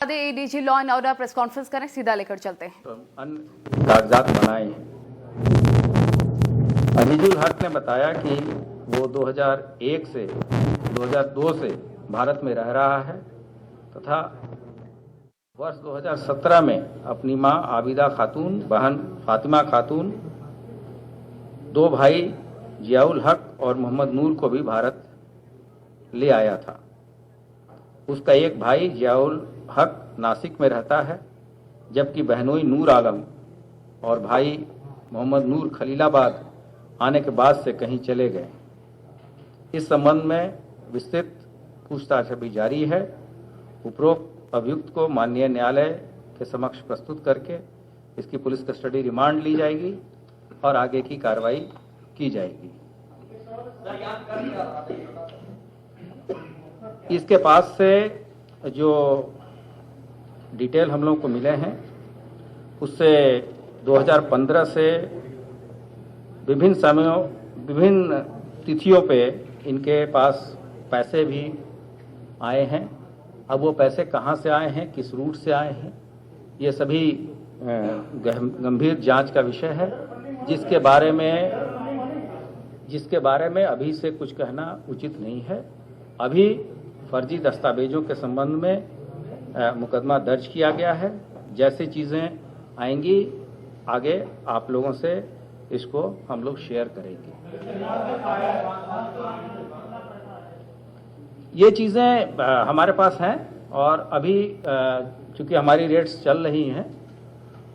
दें, ADG law and order press conference करें, सीधा लेकर चलते हैं। तो अन्य कागजात बनाए हैं। अजीजुल हक ने बताया कि वो 2001 से 2002 से भारत में रह रहा है तथा वर्ष 2017 में अपनी मां आबिदा खातून, बहन फातिमा खातून, दो भाई जियाउल हक और मोहम्मद नूर को भी भारत ले आया था। उसका एक भाई जियाउल हक नासिक में रहता है, जबकि बहनोई नूर आलम और भाई मोहम्मद नूर खलीलाबाद आने के बाद से कहीं चले गए। इस संबंध में विस्तृत पूछताछ अभी जारी है। उपरोक्त अभियुक्त को माननीय न्यायालय के समक्ष प्रस्तुत करके इसकी पुलिस कस्टडी रिमांड ली जाएगी और आगे की कार्रवाई की जाएगी। इसके पास से जो डिटेल हम लोग को मिले हैं उससे 2015 से विभिन्न समयों, विभिन्न तिथियों पे इनके पास पैसे भी आए हैं। अब वो पैसे कहाँ से आए हैं, किस रूट से आए हैं, ये सभी गंभीर जांच का विषय है, जिसके बारे में अभी से कुछ कहना उचित नहीं है। अभी फर्जी दस्तावेजों के संबंध में मुकदमा दर्ज किया गया है। जैसी चीज़ें आएंगी आगे आप लोगों से इसको हम लोग शेयर करेंगे। ये चीज़ें हमारे पास हैं और अभी चूंकि हमारी रेड्स चल रही हैं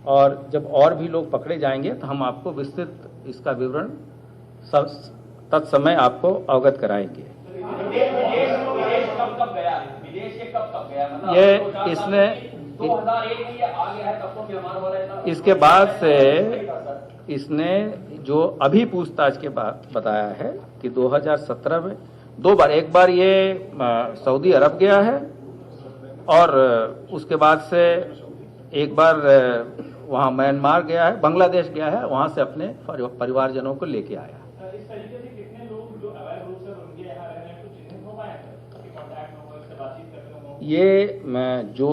और जब और भी लोग पकड़े जाएंगे तो हम आपको विस्तृत इसका विवरण तत्समय आपको अवगत कराएंगे। ये इसने 2001 इसके बाद से इसने जो अभी पूछताछ के बाद बताया है कि 2017 में दो बार, एक बार ये सऊदी अरब गया है और उसके बाद से एक बार वहाँ म्यांमार गया है, बांग्लादेश गया है, वहाँ से अपने परिवारजनों को लेके आया। इस तरीके से कितने लोग जो अवैध रूप से उनके यहाँ रह रहे हैं कुछ चिन्हित हो पाए कि कॉन्टैक्ट नंबर से बातचीत करने हो? ये जो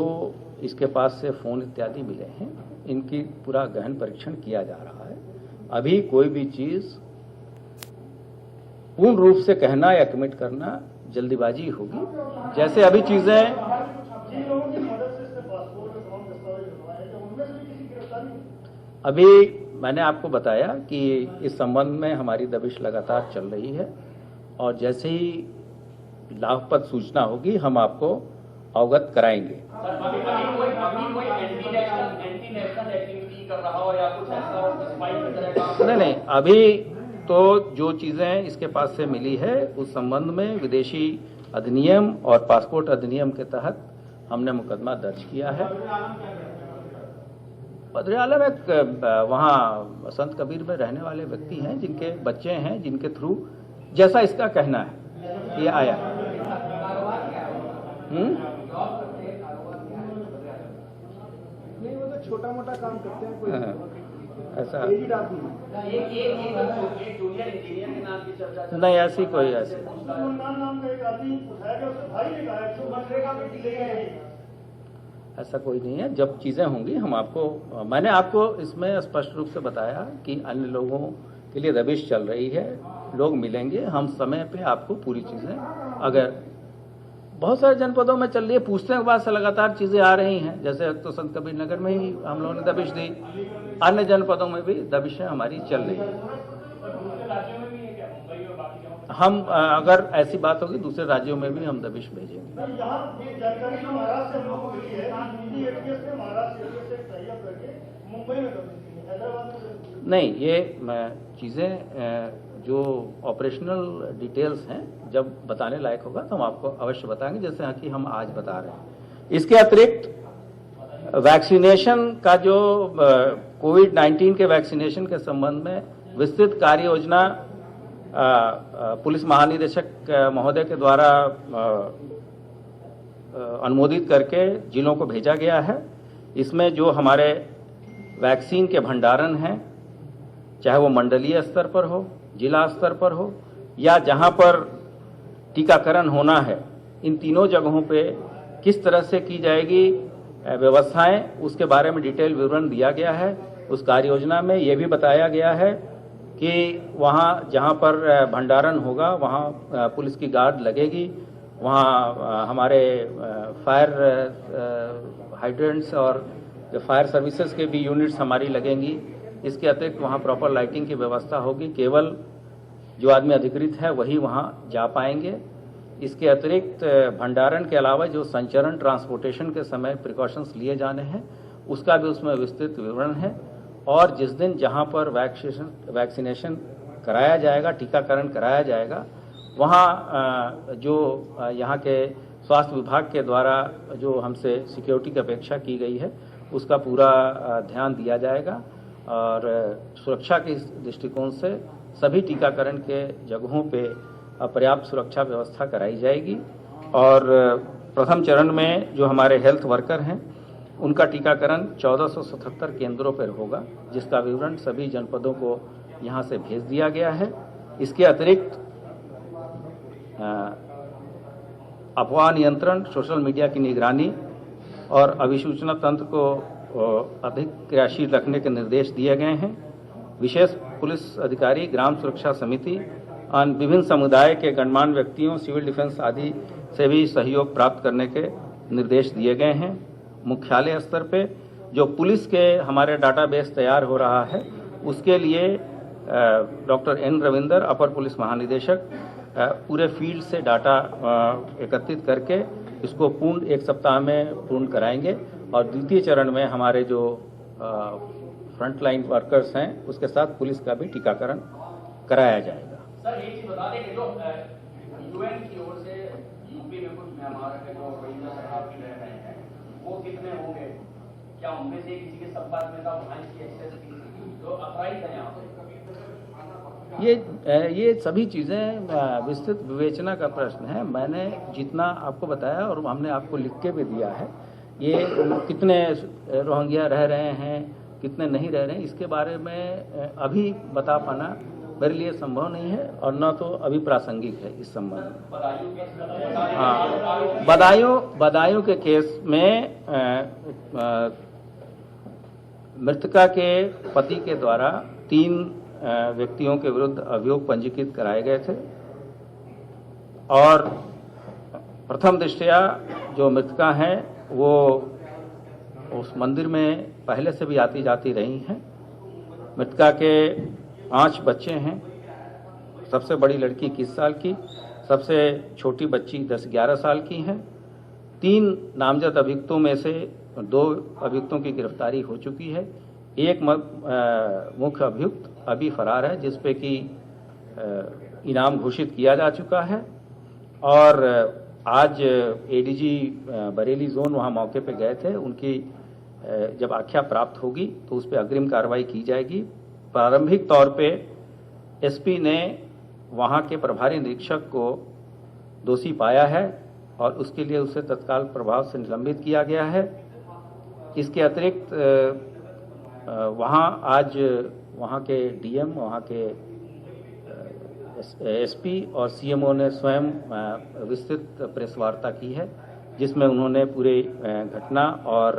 इसके पास से फोन इत्यादि मिले हैं, इनकी पूरा गहन परीक्षण किया जा रहा है। अभी कोई भी चीज पूर्ण रूप से कहना या कमिट करना जल्दीबाजी होगी। जैसे अभी चीजें अभी मैंने आपको बताया कि इस संबंध में हमारी दबिश लगातार चल रही है और जैसे ही लाभप्रद सूचना होगी हम आपको अवगत कराएंगे। नहीं, अभी तो जो चीजें इसके पास से मिली है उस संबंध में विदेशी अधिनियम और पासपोर्ट अधिनियम के तहत हमने मुकदमा दर्ज किया है। बद्री आलम एक वहाँ संत कबीर में रहने वाले व्यक्ति हैं, जिनके बच्चे हैं, जिनके थ्रू जैसा इसका कहना है ये आया। नहीं, वो तो छोटा मोटा काम करते हैं, कोई ऐसा जूनियर इंजीनियर के नाम की चर्चा नहीं, ऐसी कोई ऐसी नाम का एक आदमी उठाया गया, उसके भाई ने कहा 100 में ले गए। ऐसा कोई नहीं है। जब चीजें होंगी हम आपको, मैंने आपको इसमें स्पष्ट रूप से बताया कि अन्य लोगों के लिए दबिश चल रही है, लोग मिलेंगे, हम समय पे आपको पूरी चीजें, अगर बहुत सारे जनपदों में चल रही है, पूछने के बाद से लगातार चीजें आ रही हैं। जैसे तो संत कबीर नगर में ही हम लोगों ने दबिश दी, अन्य जनपदों में भी दबिशें हमारी चल रही है। हम अगर ऐसी बात होगी दूसरे राज्यों में भी हम दबिश भेजेंगे। नहीं, ये चीजें जो ऑपरेशनल डिटेल्स हैं जब बताने लायक होगा तो हम आपको अवश्य बताएंगे, जैसे कि हम आज बता रहे हैं। इसके अतिरिक्त वैक्सीनेशन का जो कोविड-19 के वैक्सीनेशन के संबंध में विस्तृत कार्य योजना पुलिस महानिदेशक महोदय के द्वारा अनुमोदित करके जिलों को भेजा गया है। इसमें जो हमारे वैक्सीन के भंडारण हैं, चाहे वो मंडलीय स्तर पर हो, जिला स्तर पर हो या जहां पर टीकाकरण होना है, इन तीनों जगहों पे किस तरह से की जाएगी व्यवस्थाएं, उसके बारे में डिटेल विवरण दिया गया है। उस कार्य योजना में ये भी बताया गया है कि वहाँ जहाँ पर भंडारण होगा वहाँ पुलिस की गार्ड लगेगी, वहाँ हमारे फायर हाइड्रेंट्स और फायर सर्विसेज के भी यूनिट्स हमारी लगेंगी। इसके अतिरिक्त वहाँ प्रॉपर लाइटिंग की व्यवस्था होगी, केवल जो आदमी अधिकृत है वही वहाँ जा पाएंगे। इसके अतिरिक्त भंडारण के अलावा जो संचरण ट्रांसपोर्टेशन के समय प्रिकॉशंस लिए जाने हैं उसका भी उसमें विस्तृत विवरण है। और जिस दिन जहाँ पर वैक्सीनेशन कराया जाएगा, टीकाकरण कराया जाएगा, वहाँ जो यहाँ के स्वास्थ्य विभाग के द्वारा जो हमसे सिक्योरिटी की अपेक्षा की गई है उसका पूरा ध्यान दिया जाएगा और सुरक्षा के दृष्टिकोण से सभी टीकाकरण के जगहों पे पर्याप्त सुरक्षा व्यवस्था कराई जाएगी। और प्रथम चरण में जो हमारे हेल्थ वर्कर हैं उनका टीकाकरण 1477 केंद्रों पर होगा, जिसका विवरण सभी जनपदों को यहाँ से भेज दिया गया है। इसके अतिरिक्त अफवाह नियंत्रण, सोशल मीडिया की निगरानी और अभिसूचना तंत्र को अधिक क्रियाशील रखने के निर्देश दिए गए हैं। विशेष पुलिस अधिकारी, ग्राम सुरक्षा समिति, अन्य विभिन्न समुदाय के गणमान्य व्यक्तियों, सिविल डिफेंस आदि से भी सहयोग प्राप्त करने के निर्देश दिए गए हैं। मुख्यालय स्तर पे जो पुलिस के हमारे डाटाबेस तैयार हो रहा है उसके लिए डॉक्टर एन रविंदर, अपर पुलिस महानिदेशक, पूरे फील्ड से डाटा एकत्रित करके इसको पूर्ण 1 सप्ताह में पूर्ण कराएंगे और द्वितीय चरण में हमारे जो फ्रंटलाइन वर्कर्स हैं उसके साथ पुलिस का भी टीकाकरण कराया जाएगा। सर एक चीज बता दें कि जो यूएन की ओर से यूपी में कुछ म्यांमार के जो रोहिंग्या शरणार्थी रह रहे हैं वो कितने होंगे, क्या उनमें से किसी के संपर्क में था, वहाँ की एक्सेस की जो अप्राइज है यहाँ पे? ये सभी चीज़ें विस्तृत विवेचना का प्रश्न है। मैंने जितना आपको बताया और हमने आपको लिख के भी दिया है, ये कितने रोहिंग्या रह रहे हैं, कितने नहीं रह रहे हैं, इसके बारे में अभी बता पाना मेरे लिए संभव नहीं है और न तो अभी प्रासंगिक है इस संबंध में। हाँ, बदायूं के केस में मृतका के पति के द्वारा 3 व्यक्तियों के विरुद्ध अभियोग पंजीकृत कराए गए थे और प्रथम दृष्टया जो मृतका हैं वो उस मंदिर में पहले से भी आती जाती रही हैं। मृतका के 5 बच्चे हैं। सबसे बड़ी लड़की 21 साल की, सबसे छोटी बच्ची 10-11 साल की हैं। 3 नामजद अभियुक्तों में से 2 अभियुक्तों की गिरफ्तारी हो चुकी है। एक मुख्य अभियुक्त अभी फरार है, जिस पे कि इनाम घोषित किया जा चुका है और आज एडीजी बरेली जोन वहां मौके पे गए थे। उनकी जब आख्या प्राप्त होगी तो उस पर अग्रिम कार्रवाई की जाएगी। प्रारंभिक तौर पे एसपी ने वहां के प्रभारी निरीक्षक को दोषी पाया है और उसके लिए उसे तत्काल प्रभाव से निलंबित किया गया है। इसके अतिरिक्त वहाँ के डीएम, वहाँ के एसपी और सीएमओ ने स्वयं विस्तृत प्रेस वार्ता की है, जिसमें उन्होंने पूरे घटना और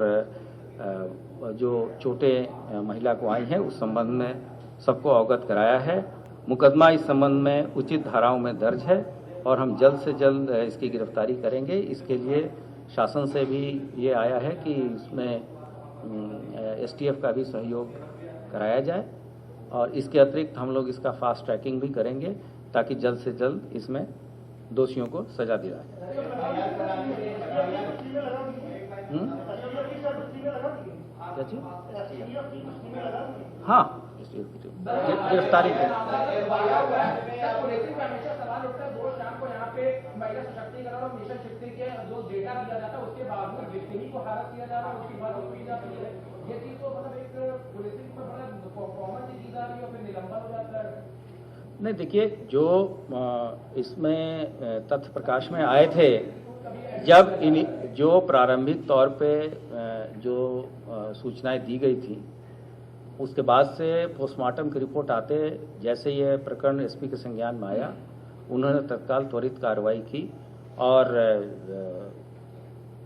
जो चोटें महिला को आई हैं उस संबंध में सबको अवगत कराया है। मुकदमा इस संबंध में उचित धाराओं में दर्ज है और हम जल्द से जल्द इसकी गिरफ्तारी करेंगे। इसके लिए शासन से भी ये आया है कि इसमें एसटीएफ का भी सहयोग कराया जाए और इसके अतिरिक्त हम लोग इसका फास्ट ट्रैकिंग भी करेंगे ताकि जल्द से जल्द इसमें दोषियों को सजा दिलाया जाए। क्या चीज? हाँ, गिरफ्तारी नहीं, देखिए जो इसमें तथ्य प्रकाश में आए थे, जब जो प्रारंभिक तौर पे जो सूचनाएं दी गई थी उसके बाद से पोस्टमार्टम की रिपोर्ट आते जैसे ये प्रकरण एसपी के संज्ञान में आया, उन्होंने तत्काल त्वरित कार्रवाई की और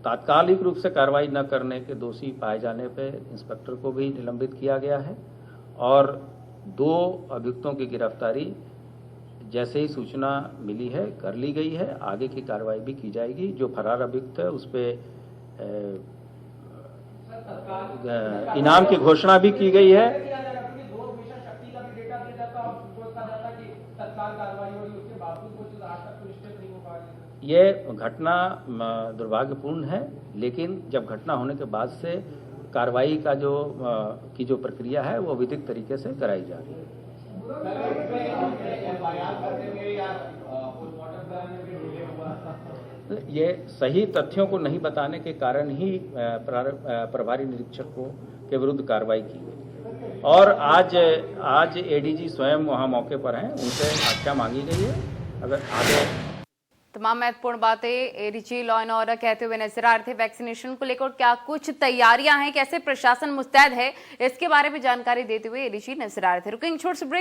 तात्कालिक रूप से कार्रवाई न करने के दोषी पाए जाने पर इंस्पेक्टर को भी निलंबित किया गया है और 2 अभियुक्तों की गिरफ्तारी जैसे ही सूचना मिली है कर ली गई है। आगे की कार्रवाई भी की जाएगी। जो फरार अभियुक्त है उस पे इनाम की घोषणा भी की गई है। ये घटना दुर्भाग्यपूर्ण है, लेकिन जब घटना होने के बाद से कार्रवाई का जो प्रक्रिया है वो विधिक तरीके से कराई जा रही है। ये सही तथ्यों को नहीं बताने के कारण ही प्रभारी निरीक्षक के विरुद्ध कार्रवाई की गई और आज एडीजी स्वयं वहां मौके पर हैं, उनसे आज्ञा मांगी गई है। अगर आगे तमाम महत्वपूर्ण बातें एडीजी लॉ एंड ऑर्डर कहते हुए नजर आ रहे थे। वैक्सीनेशन को लेकर क्या कुछ तैयारियां हैं, कैसे प्रशासन मुस्तैद है, इसके बारे में जानकारी देते हुए एडीजी नजर आ रहे थे। रुकेंगे छोटे से ब्रेक।